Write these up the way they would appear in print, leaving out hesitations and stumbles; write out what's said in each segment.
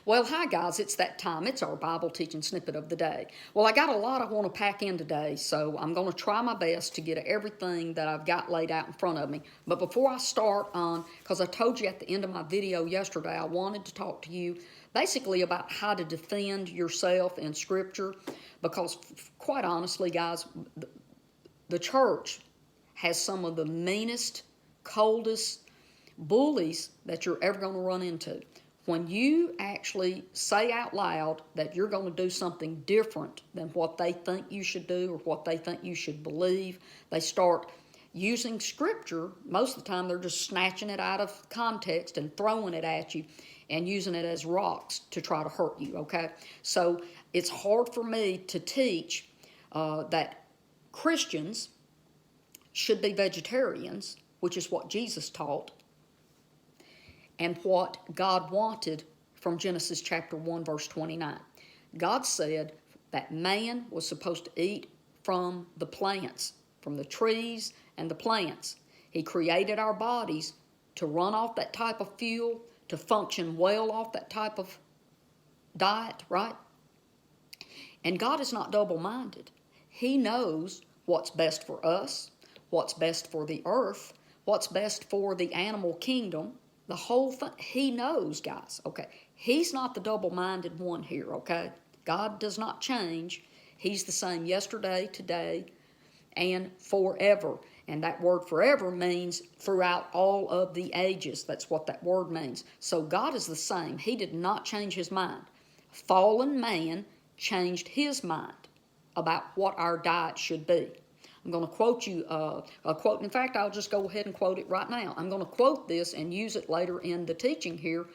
Well, hi guys, it's that time. It's our Bible teaching snippet of the day. Well, I got a lot I want to pack in today, so I'm going to try my best to get everything that I've got laid out in front of me. But before I start on, because I told you at the end of my video yesterday, I wanted to talk to you basically about how to defend yourself in Scripture, because quite honestly, guys, the church has some of the meanest, coldest bullies that you're ever going to run into. When you actually say out loud that you're going to do something different than what they think you should do or what they think you should believe, they start using Scripture. Most of the time, they're just snatching it out of context and throwing it at you and using it as rocks to try to hurt you, okay? So it's hard for me to teach that Christians should be vegetarians, which is what Jesus taught, and what God wanted from Genesis chapter 1, verse 29. God said that man was supposed to eat from the plants, from the trees and the plants. He created our bodies to run off that type of fuel, to function well off that type of diet, right? And God is not double-minded. He knows what's best for us, what's best for the earth, what's best for the animal kingdom, the whole thing. He knows, guys, okay? He's not the double-minded one here, okay? God does not change. He's the same yesterday, today, and forever. And that word forever means throughout all of the ages. That's what that word means. So God is the same. He did not change his mind. Fallen man changed his mind about what our diet should be. I'm going to quote you a quote. In fact, I'll just go ahead and quote it right now. I'm going to quote this and use it later in the teaching here.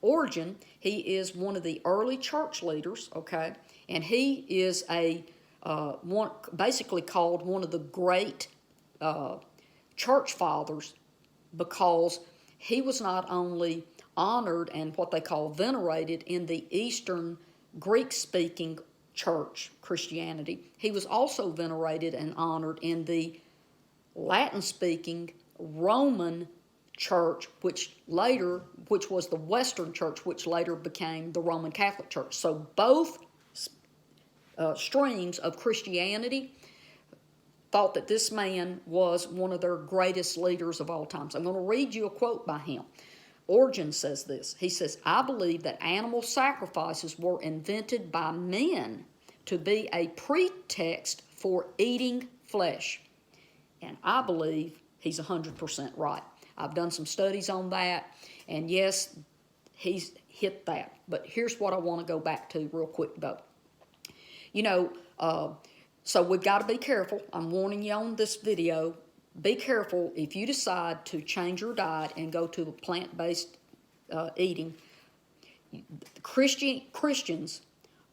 Origen, he is one of the early church leaders, okay? And he is basically called one of the great church fathers, because he was not only honored and what they call venerated in the Eastern Greek-speaking church, Christianity. He was also venerated and honored in the Latin-speaking Roman church, which was the Western church, which later became the Roman Catholic Church. So both streams of Christianity thought that this man was one of their greatest leaders of all time. So I'm going to read you a quote by him. Origen says this. He says, "I believe that animal sacrifices were invented by men to be a pretext for eating flesh." And I believe he's 100% right. I've done some studies on that, and yes, he's hit that. But here's what I want to go back to real quick, though. You know, so we've got to be careful. I'm warning you on this video. Be careful if you decide to change your diet and go to the plant-based eating. Christians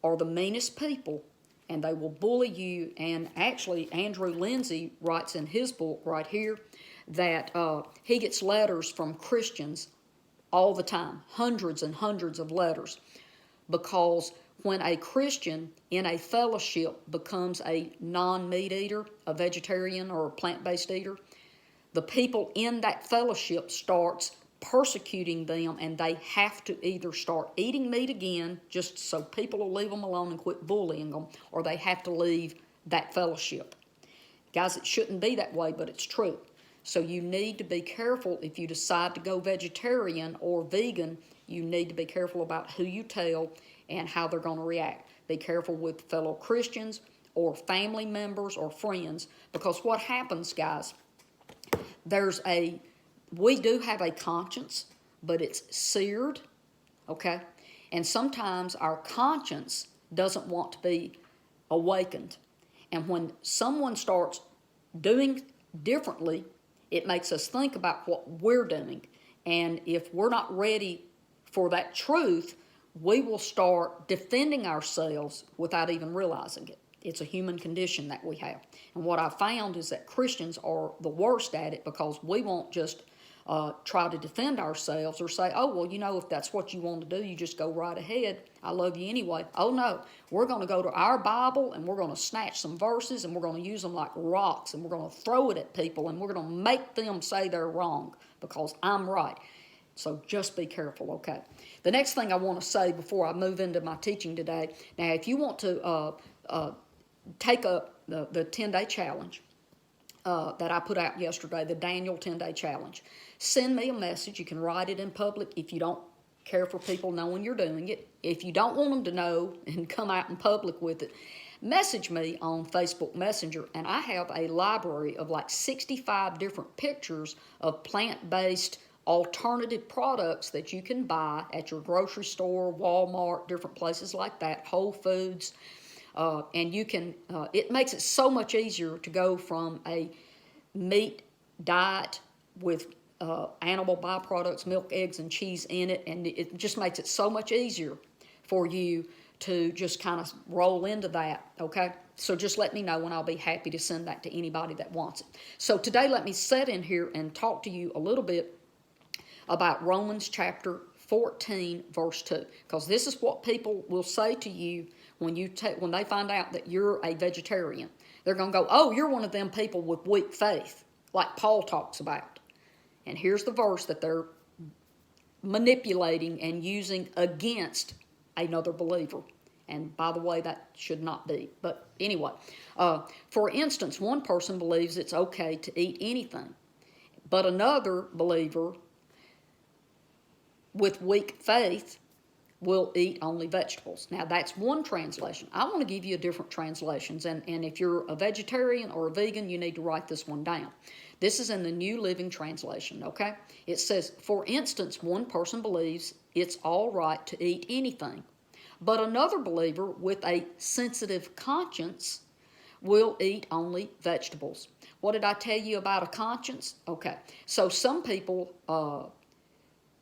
are the meanest people, and they will bully you. And actually, Andrew Lindsay writes in his book right here that he gets letters from Christians all the time, hundreds and hundreds of letters, because when a Christian in a fellowship becomes a non-meat eater, a vegetarian or a plant-based eater, the people in that fellowship starts persecuting them, and they have to either start eating meat again just so people will leave them alone and quit bullying them, or they have to leave that fellowship. Guys, it shouldn't be that way, but it's true. So you need to be careful if you decide to go vegetarian or vegan. You need to be careful about who you tell and how they're going to react. Be careful with fellow Christians or family members or friends, because what happens, guys, we do have a conscience, but it's seared, okay? And sometimes our conscience doesn't want to be awakened. And when someone starts doing differently, it makes us think about what we're doing. And if we're not ready for that truth, we will start defending ourselves without even realizing it. It's a human condition that we have. And what I found is that Christians are the worst at it, because we won't just try to defend ourselves or say, oh, well, you know, if that's what you want to do, you just go right ahead. I love you anyway. Oh, no, we're going to go to our Bible and we're going to snatch some verses and we're going to use them like rocks and we're going to throw it at people and we're going to make them say they're wrong because I'm right. So just be careful, okay? The next thing I want to say before I move into my teaching today, now if you want to take up the 10-day challenge that I put out yesterday, the Daniel 10-day challenge, send me a message. You can write it in public if you don't care for people knowing you're doing it. If you don't want them to know and come out in public with it, message me on Facebook Messenger, and I have a library of like 65 different pictures of plant-based alternative products that you can buy at your grocery store, Walmart, different places like that, Whole Foods, and you can, it makes it so much easier to go from a meat diet with animal byproducts, milk, eggs, and cheese in it, and it just makes it so much easier for you to just kind of roll into that, okay? So just let me know, and I'll be happy to send that to anybody that wants it. So today, let me sit in here and talk to you a little bit about Romans chapter 14, verse 2, because this is what people will say to you when they find out that you're a vegetarian. They're going to go, oh, you're one of them people with weak faith, like Paul talks about. And here's the verse that they're manipulating and using against another believer. And by the way, that should not be. But anyway, for instance, one person believes it's okay to eat anything, but another believer with weak faith will eat only vegetables. Now, that's one translation. I want to give you different translations, and if you're a vegetarian or a vegan, you need to write this one down. This is in the New Living Translation, okay? It says, for instance, one person believes it's all right to eat anything, but another believer with a sensitive conscience will eat only vegetables. What did I tell you about a conscience? Okay, so some people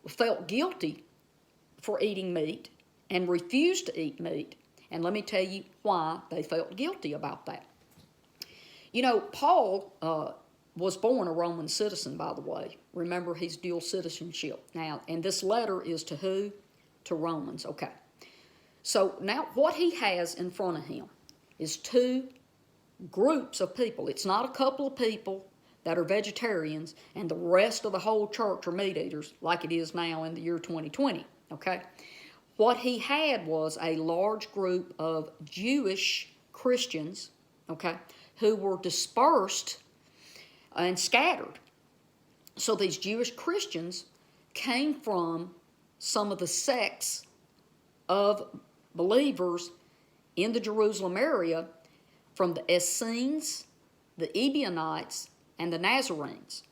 felt guilty for eating meat and refused to eat meat. And let me tell you why they felt guilty about that. You know, Paul was born a Roman citizen, by the way. Remember, he's dual citizenship. Now, and this letter is to who? To Romans, okay. So now what he has in front of him is two groups of people. It's not a couple of people that are vegetarians and the rest of the whole church are meat eaters like it is now in the year 2020. Okay, what he had was a large group of Jewish Christians, okay, who were dispersed and scattered. So these Jewish Christians came from some of the sects of believers in the Jerusalem area, from the Essenes, the Ebionites, and the Nazarenes.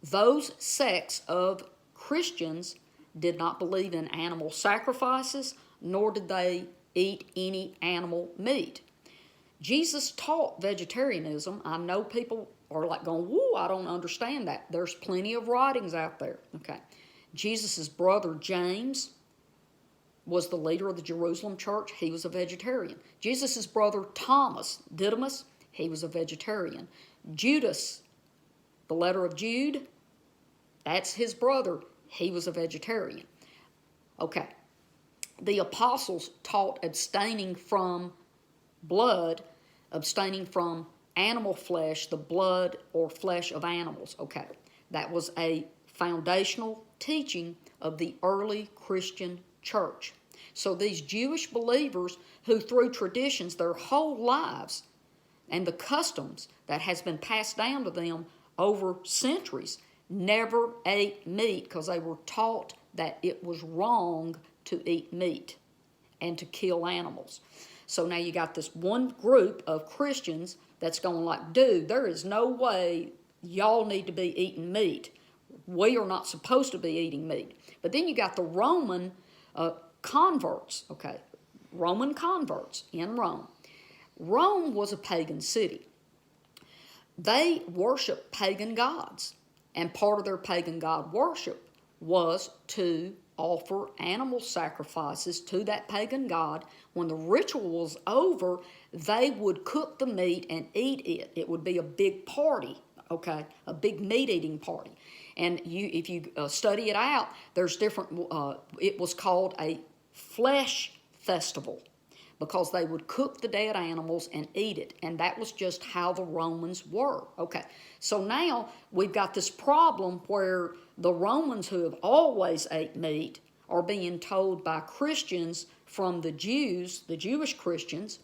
Those sects of Christians did not believe in animal sacrifices, nor did they eat any animal meat. Jesus taught vegetarianism. I know people are like going, whoa, I don't understand that. There's plenty of writings out there. Okay. Jesus' brother James was the leader of the Jerusalem church. He was a vegetarian. Jesus' brother Thomas, Didymus, he was a vegetarian. Judas, the letter of Jude, that's his brother. He was a vegetarian. Okay. The apostles taught abstaining from blood, abstaining from animal flesh, the blood or flesh of animals. Okay. That was a foundational teaching of the early Christian church. So these Jewish believers who through traditions their whole lives and the customs that has been passed down to them over centuries never ate meat because they were taught that it was wrong to eat meat and to kill animals. So now you got this one group of Christians that's going like, dude, there is no way y'all need to be eating meat. We are not supposed to be eating meat. But then you got the Roman converts, okay, Roman converts in Rome. Rome was a pagan city. They worshiped pagan gods. And part of their pagan god worship was to offer animal sacrifices to that pagan god. When the ritual was over, they would cook the meat and eat it. It would be a big party, okay, a big meat-eating party. And if you study it out, there's different, it was called a flesh festival. because they would cook the dead animals and eat it. And that was just how the Romans were. Okay, so now we've got this problem where the Romans, who have always ate meat, are being told by Christians from the Jews, the Jewish Christians,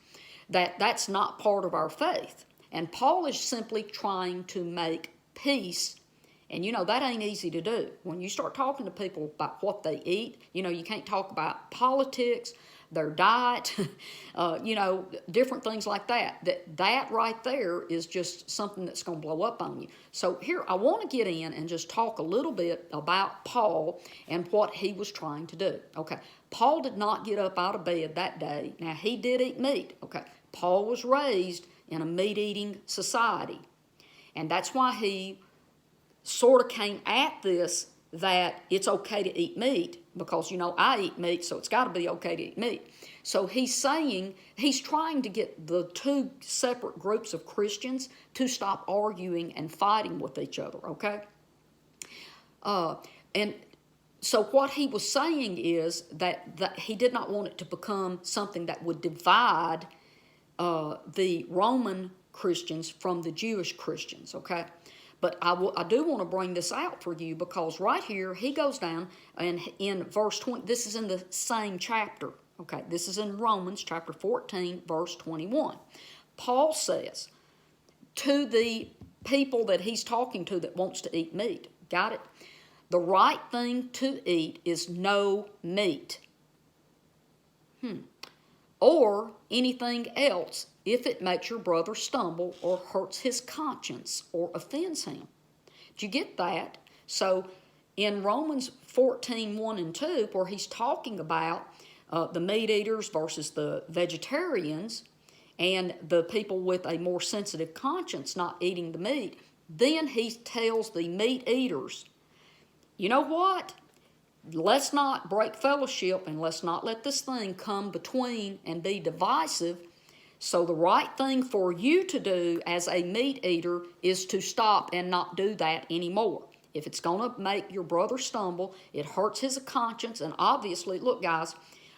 that that's not part of our faith. And Paul is simply trying to make peace. And that ain't easy to do. When you start talking to people about what they eat, you can't talk about politics, their diet, different things like that. That right there is just something that's going to blow up on you. So here, I want to get in and just talk a little bit about Paul and what he was trying to do. Okay, Paul did not get up out of bed that day. Now, he did eat meat. Okay, Paul was raised in a meat-eating society. And that's why he sort of came at this, that it's okay to eat meat, because I eat meat, so it's got to be okay to eat meat. So he's trying to get the two separate groups of Christians to stop arguing and fighting with each other, okay? And so what he was saying is that he did not want it to become something that would divide the Roman Christians from the Jewish Christians, okay? But I do want to bring this out for you, because right here he goes down, and in verse 20, this is in the same chapter, okay? This is in Romans chapter 14, verse 21. Paul says to the people that he's talking to that wants to eat meat, got it? The right thing to eat is no meat. Or anything else, if it makes your brother stumble or hurts his conscience or offends him. Do you get that? So in Romans 14, 1 and 2, where he's talking about the meat eaters versus the vegetarians and the people with a more sensitive conscience not eating the meat, then he tells the meat eaters, you know what? Let's not break fellowship, and let's not let this thing come between and be divisive. So the right thing for you to do as a meat eater is to stop and not do that anymore. If it's going to make your brother stumble, it hurts his conscience, and obviously, look guys,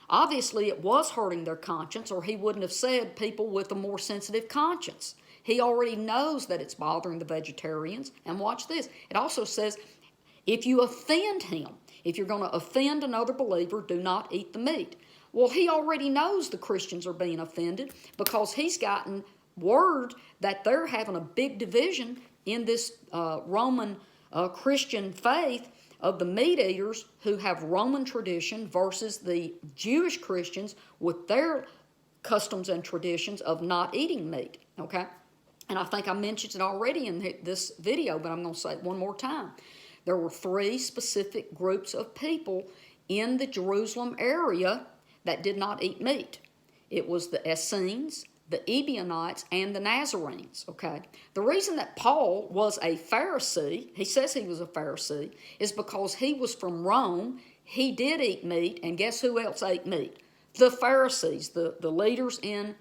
obviously it was hurting their conscience, or he wouldn't have said people with a more sensitive conscience. He already knows that it's bothering the vegetarians. And watch this. It also says, if you offend him, if you're going to offend another believer, do not eat the meat. Well, he already knows the Christians are being offended, because he's gotten word that they're having a big division in this Roman Christian faith of the meat eaters who have Roman tradition versus the Jewish Christians with their customs and traditions of not eating meat, okay? And I think I mentioned it already in this video, but I'm going to say it one more time. There were three specific groups of people in the Jerusalem area that did not eat meat. It was the Essenes, the Ebionites, and the Nazarenes, okay? The reason that Paul was a Pharisee, he says he was a Pharisee, is because he was from Rome. He did eat meat, and guess who else ate meat? The Pharisees, the leaders in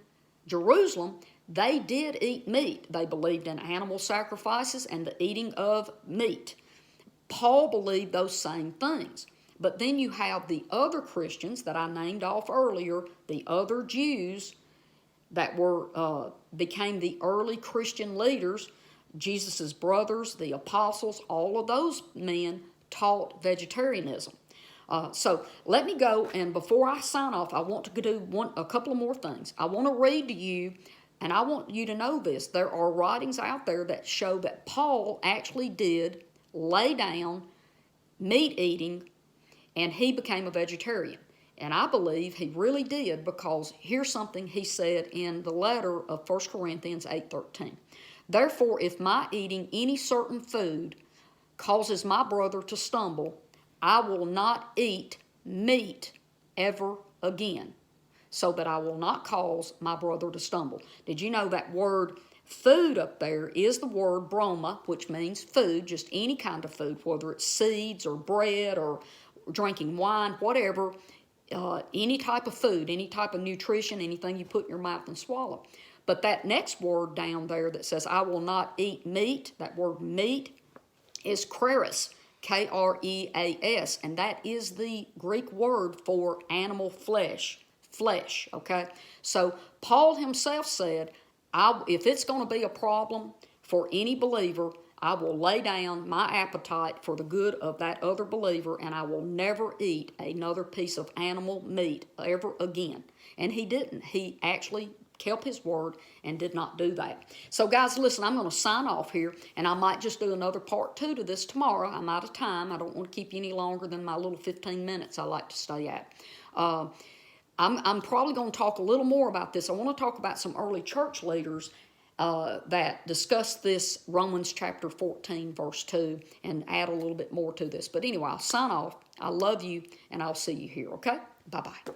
Jerusalem. They did eat meat. They believed in animal sacrifices and the eating of meat. Paul believed those same things. But then you have the other Christians that I named off earlier, the other Jews that became the early Christian leaders, Jesus' brothers, the apostles, all of those men taught vegetarianism. So let me go, and before I sign off, I want to do a couple of more things. I want to read to you, and I want you to know this. There are writings out there that show that Paul actually did lay down meat eating, and he became a vegetarian. And I believe he really did, because here's something he said in the letter of 1 Corinthians 8:13. Therefore, if my eating any certain food causes my brother to stumble, I will not eat meat ever again, so that I will not cause my brother to stumble. Did you know that word food up there is the word broma, which means food, just any kind of food, whether it's seeds or bread or drinking wine, whatever, any type of food, any type of nutrition, anything you put in your mouth and swallow. But that next word down there that says, I will not eat meat, that word meat is kreis, K-R-E-A-S, and that is the Greek word for animal flesh, flesh, okay? So Paul himself said, if it's going to be a problem for any believer, I will lay down my appetite for the good of that other believer, and I will never eat another piece of animal meat ever again. And he didn't. He actually kept his word and did not do that. So guys, listen, I'm going to sign off here, and I might just do another part 2 to this tomorrow. I'm out of time. I don't want to keep you any longer than my little 15 minutes I like to stay at. I'm probably going to talk a little more about this. I want to talk about some early church leaders that discuss this Romans chapter 14, verse 2, and add a little bit more to this. But anyway, I'll sign off. I love you, and I'll see you here, okay? Bye-bye.